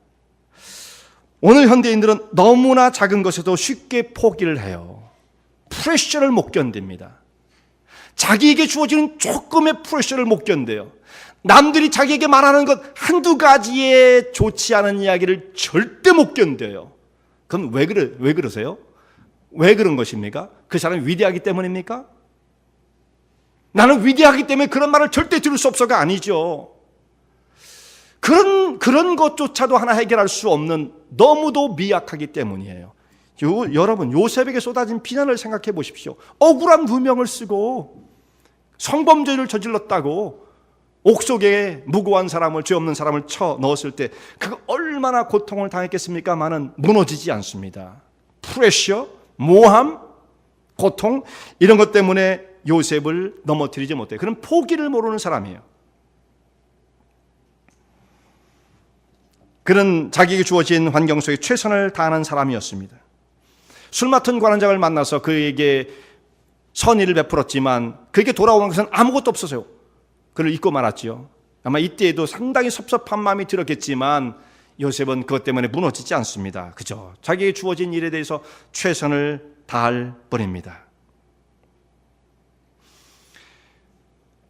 [SPEAKER 1] 오늘 현대인들은 너무나 작은 것에도 쉽게 포기를 해요. 프레셔를 못 견딥니다. 자기에게 주어지는 조금의 프레셔를 못 견뎌요. 남들이 자기에게 말하는 것 한두 가지에 좋지 않은 이야기를 절대 못 견뎌요. 그럼 왜 그러세요? 왜 그런 것입니까? 그 사람이 위대하기 때문입니까? 나는 위대하기 때문에 그런 말을 절대 들을 수 없어가 아니죠. 그런 것조차도 하나 해결할 수 없는 너무도 미약하기 때문이에요. 여러분 요셉에게 쏟아진 비난을 생각해 보십시오. 억울한 누명을 쓰고 성범죄를 저질렀다고 옥속에 무고한 사람을 죄 없는 사람을 쳐 넣었을 때 그가 얼마나 고통을 당했겠습니까마는 무너지지 않습니다. 프레셔, 모함, 고통 이런 것 때문에 요셉을 넘어뜨리지 못해요. 그는 포기를 모르는 사람이에요. 그는 자기에게 주어진 환경 속에 최선을 다하는 사람이었습니다. 술 맡은 관원장을 만나서 그에게 선의를 베풀었지만 그에게 돌아온 것은 아무것도 없어서요. 그를 잊고 말았지요. 아마 이때에도 상당히 섭섭한 마음이 들었겠지만 요셉은 그것 때문에 무너지지 않습니다. 그죠? 자기에게 주어진 일에 대해서 최선을 다할 뿐입니다.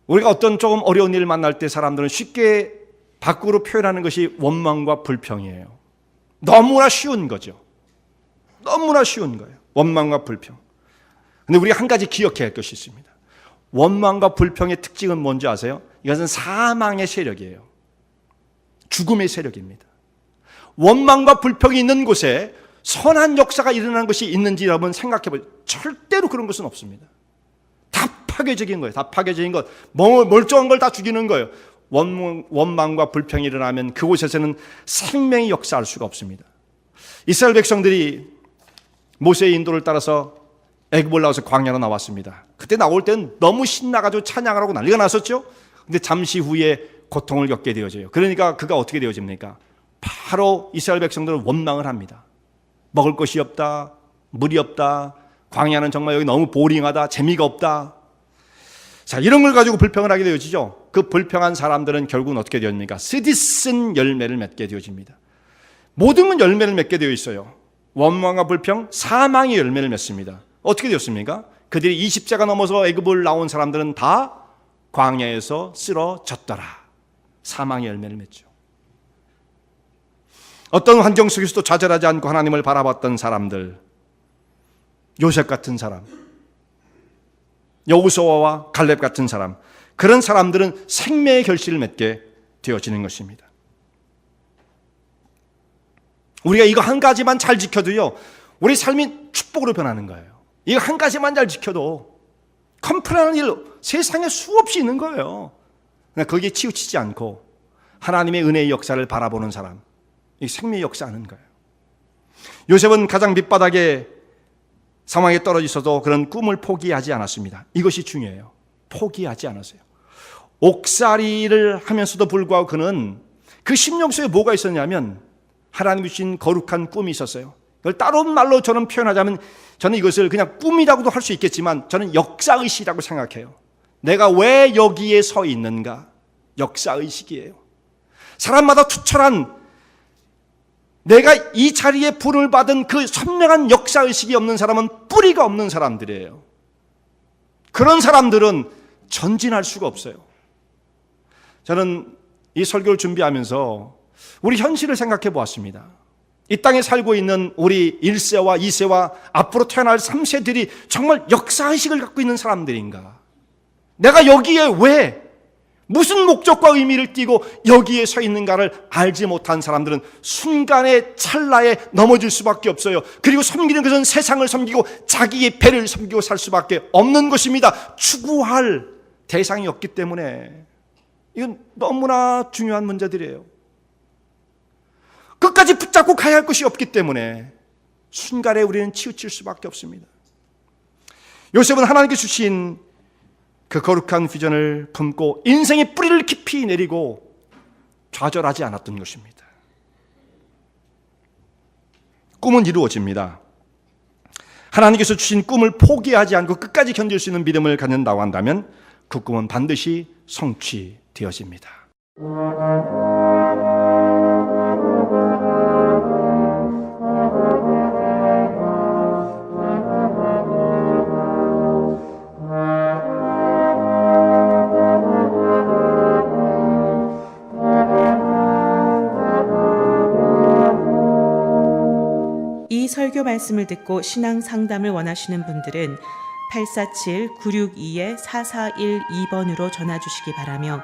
[SPEAKER 1] 우리가 어떤 조금 어려운 일을 만날 때 사람들은 쉽게 밖으로 표현하는 것이 원망과 불평이에요. 너무나 쉬운 거죠. 너무나 쉬운 거예요. 원망과 불평. 근데 우리가 한 가지 기억해야 할 것이 있습니다. 원망과 불평의 특징은 뭔지 아세요? 이것은 사망의 세력이에요. 죽음의 세력입니다. 원망과 불평이 있는 곳에 선한 역사가 일어나는 것이 있는지 여러분 생각해 보세요. 절대로 그런 것은 없습니다. 다 파괴적인 거예요. 다 파괴적인 것. 멀쩡한 걸 다 죽이는 거예요. 원망과 불평이 일어나면 그곳에서는 생명이 역사할 수가 없습니다. 이스라엘 백성들이 모세의 인도를 따라서 애굽을 나와서 광야로 나왔습니다. 그때 나올 때는 너무 신나가지고 찬양을 하고 난리가 났었죠. 근데 잠시 후에 고통을 겪게 되어져요. 그러니까 그가 어떻게 되어집니까? 바로 이스라엘 백성들은 원망을 합니다. 먹을 것이 없다, 물이 없다, 광야는 정말 여기 너무 보링하다, 재미가 없다. 자, 이런 걸 가지고 불평을 하게 되어지죠. 그 불평한 사람들은 결국은 어떻게 되었습니까? 쓰디쓴 열매를 맺게 되어집니다. 모든 건 열매를 맺게 되어 있어요. 원망과 불평, 사망의 열매를 맺습니다. 어떻게 되었습니까? 그들이 20세가 넘어서 애굽을 나온 사람들은 다 광야에서 쓰러졌더라. 사망의 열매를 맺죠. 어떤 환경 속에서도 좌절하지 않고 하나님을 바라봤던 사람들, 요셉 같은 사람, 여호수아와 갈렙 같은 사람, 그런 사람들은 생명의 결실을 맺게 되어지는 것입니다. 우리가 이거 한 가지만 잘 지켜도요, 우리 삶이 축복으로 변하는 거예요. 이거 한 가지만 잘 지켜도 컴플레인하는 일 세상에 수없이 있는 거예요. 그러나 거기에 치우치지 않고 하나님의 은혜의 역사를 바라보는 사람, 이 생명의 역사하는 거예요. 요셉은 가장 밑바닥의 상황에 떨어져 있어도 그런 꿈을 포기하지 않았습니다. 이것이 중요해요. 포기하지 않았어요. 옥살이를 하면서도 불구하고 그는 그 심령 속에 뭐가 있었냐면 하나님이 주신 거룩한 꿈이 있었어요. 이걸 다른 말로 저는 표현하자면 저는 이것을 그냥 꿈이라고도 할 수 있겠지만 저는 역사의식이라고 생각해요. 내가 왜 여기에 서 있는가? 역사의식이에요. 사람마다 투철한 내가 이 자리에 부름을 받은 그 선명한 역사의식이 없는 사람은 뿌리가 없는 사람들이에요. 그런 사람들은 전진할 수가 없어요. 저는 이 설교를 준비하면서 우리 현실을 생각해 보았습니다. 이 땅에 살고 있는 우리 1세와 2세와 앞으로 태어날 3세들이 정말 역사의식을 갖고 있는 사람들인가? 내가 여기에 왜, 무슨 목적과 의미를 띠고 여기에 서 있는가를 알지 못한 사람들은 순간의 찰나에 넘어질 수밖에 없어요. 그리고 섬기는 것은 세상을 섬기고 자기의 배를 섬기고 살 수밖에 없는 것입니다. 추구할 대상이 없기 때문에 이건 너무나 중요한 문제들이에요. 끝까지 붙잡고 가야 할 것이 없기 때문에 순간에 우리는 치우칠 수밖에 없습니다. 요셉은 하나님께 주신 그 거룩한 비전을 품고 인생의 뿌리를 깊이 내리고 좌절하지 않았던 것입니다. 꿈은 이루어집니다. 하나님께서 주신 꿈을 포기하지 않고 끝까지 견딜 수 있는 믿음을 갖는다고 한다면 그 꿈은 반드시 성취되어집니다.
[SPEAKER 2] 이 설교 말씀을 듣고 신앙 상담을 원하시는 분들은 847-962-4412번으로 전화 주시기 바라며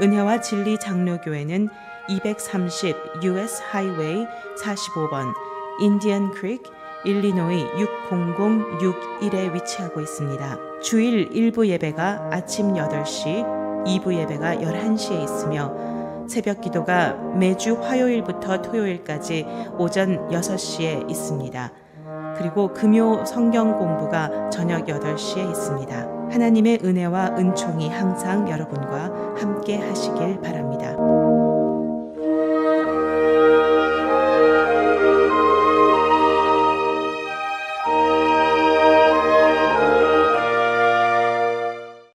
[SPEAKER 2] 은혜와 진리 장로교회는 230 US 하이웨이 45번 인디언 크릭 일리노이 60061에 위치하고 있습니다. 주일 1부 예배가 아침 8시, 2부 예배가 11시에 있으며 새벽 기도가 매주 화요일부터 토요일까지 오전 6시에 있습니다. 그리고 금요 성경 공부가 저녁 8시에 있습니다. 하나님의 은혜와 은총이 항상 여러분과 함께 하시길 바랍니다.